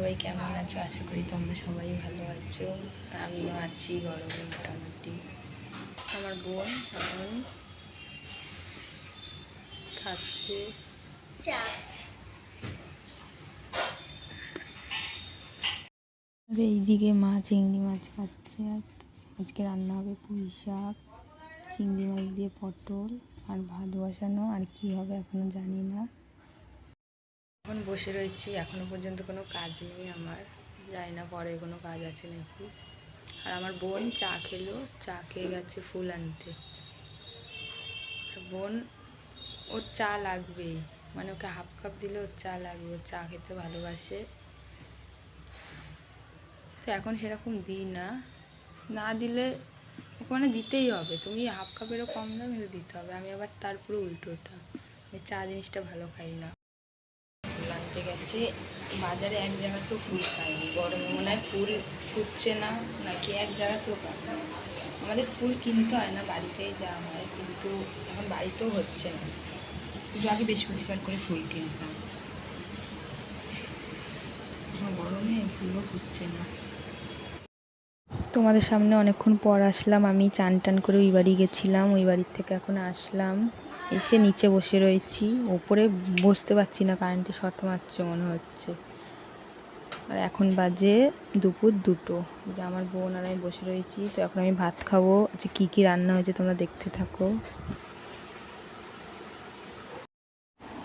সবাই কেমন আছো? আশা করি তোমরা সবাই ভালো আছো। আমিও আছি গরমে মোটামুটি। আমার বোন এখন খাচ্ছে চা। আর এইদিকে মা চিংড়ি মাছ খাচ্ছে। আর আজকে রান্না হবে পুঁই শাক, চিংড়ি মাছ দিয়ে পটল আর ভাত বসানো। আর কি হবে এখনো জানি না। এখন বসে রয়েছি, এখনো পর্যন্ত কোনো কাজ নেই আমার, জানি না পরে কোনো কাজ আছে নাকি। আর আমার বোন চা খেলো, চা খেয়ে গেছে ফুল আনতে। আর বোন ওর চা লাগবেই, মানে ওকে হাফ কাপ দিলে ওর চা লাগবে, ওর চা খেতে ভালোবাসে। তো এখন সেরকম দিই না, না দিলে ওকে মানে দিতেই হবে, তুমি হাফ কাপেরও কম দাও কিন্তু দিতে হবে। আমি আবার তারপরে উল্টোটা, আমি চা জিনিসটা ভালো খাই না। ফুল আনতে গেছি বাজারে, এক জায়গাতেও ফুল পাইনি। গরমে মনে হয় ফুল ফুটছে না নাকি এক জায়গাতেও পাই না। আমাদের ফুল কিনতে হয় না, বাড়িতেই যাওয়া হয়, কিন্তু এখন বাড়িতেও হচ্ছে না। কিন্তু আগে বেশ পরিষ্কার করে ফুল কিনতাম, গরমে ফুলও ফুটছে না। তোমাদের সামনে অনেকক্ষণ পর আসলাম, আমি চান টান করে ওই বাড়ি গেছিলাম, ওই বাড়ির থেকে এখন আসলাম, এসে নিচে বসে রয়েছি। ওপরে বসতে পারছি না, কারেন্টে শর্ট মারছে মনে হচ্ছে। আর এখন বাজে দুপুর 2টো। যে আমার বোন আর আমি বসে রয়েছি, তো এখন আমি ভাত খাবো। আচ্ছা কী কী রান্না হয়েছে তোমরা দেখতে থাকো।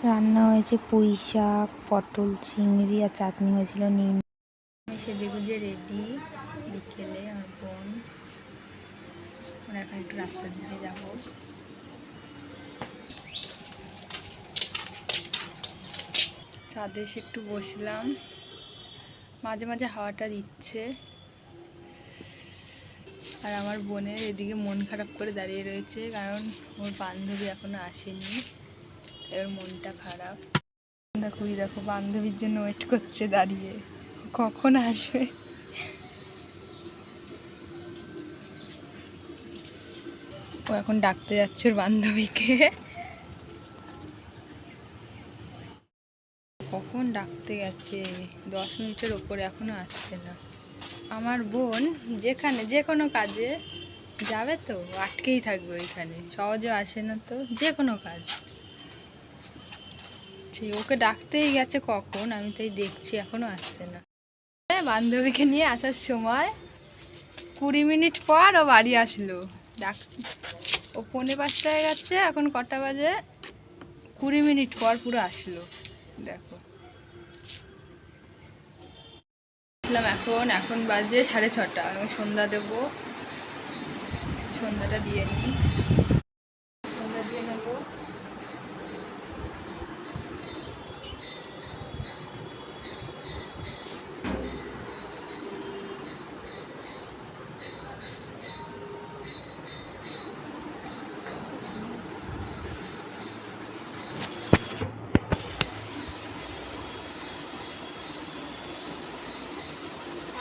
রান্না হয়েছে পুঁই শাক, পটল, চিংড়ি আর চাটনি হয়েছিল নিম। আমি সেজে গুজে রেডি, বিকেলে আমার বোন, আমরা এখন একটু রাস্তার দিকে যাবো। ছাদে এসে একটু বসলাম, মাঝে মাঝে হাওয়াটা দিচ্ছে। আর আমার বোনের এদিকে মন খারাপ করে দাঁড়িয়ে রয়েছে, কারণ ওর বান্ধবী এখনো আসেনি, এর মনটা খারাপ। দেখো দেখো বান্ধবীর জন্য ওয়েট করছে দাঁড়িয়ে, কখন আসবে। ও এখন ডাকতে যাচ্ছে ওর বান্ধবীকে, কখন ডাকতে গেছে, 10 মিনিটের ওপরে এখনো আসছে না। আমার বোন যেখানে যে কোনো কাজে যাবে তো আটকেই থাকবে ওইখানে, সহজে আসে না তো যে কোনো কাজ। সেই ওকে ডাকতেই গেছে কখন, আমি তাই দেখছি এখনো আসছে না। বান্ধবীকে নিয়ে আসার সময় 20 মিনিট পর ও বাড়ি আসলো। ডাক ও 4:45 গেছে, এখন কটা বাজে, 20 মিনিট পর পুরো আসলো। দেখো এখন বাজে 6:30। আমি সন্ধ্যা দেবো, সন্ধ্যাটা দিয়ে নিই, সন্ধ্যা দিয়ে নেবো।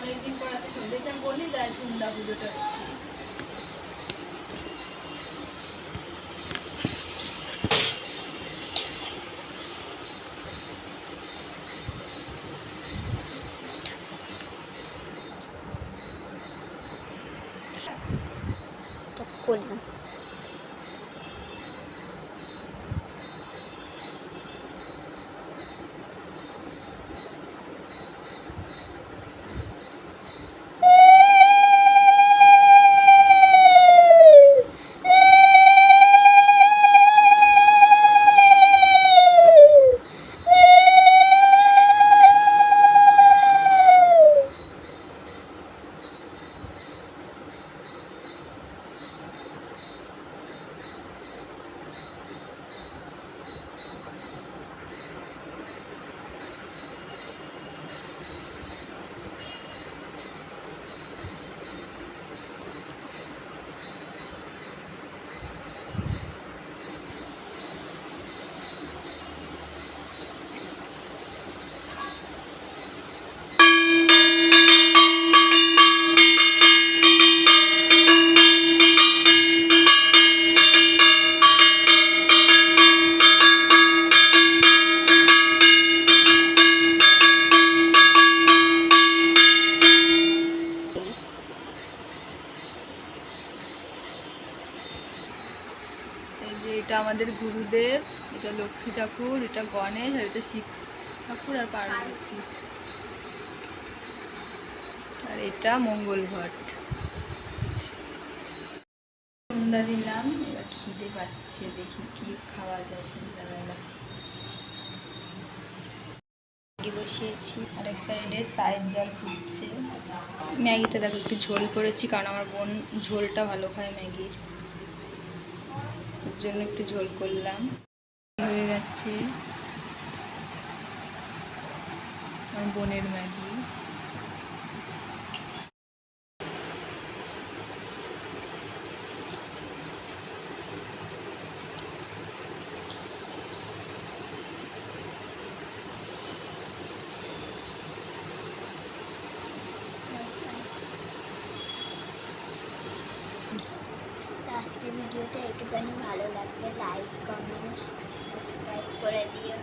অনেকদিন পর রাতে সন্ধ্যে আমি বলি তাই সন্ধ্যা পুজোটা হচ্ছে। করলাম আমাদের গুরুদেব, এটা লক্ষ্মী ঠাকুর, এটা গণেশ, আর এটা শিব ঠাকুর আর পার্বতী, আর এটা মঙ্গল ঘট। সন্ধ্যা দিলাম, এবার খিদে পাচ্ছে, দেখি কি খাওয়া যায় সন্ধ্যাবেলা। বসিয়েছি, আরেক সাইডে চায়ের জল ফুটছে। ম্যাগিটা দেখো একটু ঝোল করেছি, কারণ আমার বোন ঝোলটা ভালো খায় ম্যাগির, ওর জন্য একটু ঝোল করলাম। হয়ে গেছে আমার বোনের ম্যাগি। আজকের ভিডিওটা একটুখানি ভালো লাগলে লাইক, কমেন্ট, সাবস্ক্রাইব করে দিও।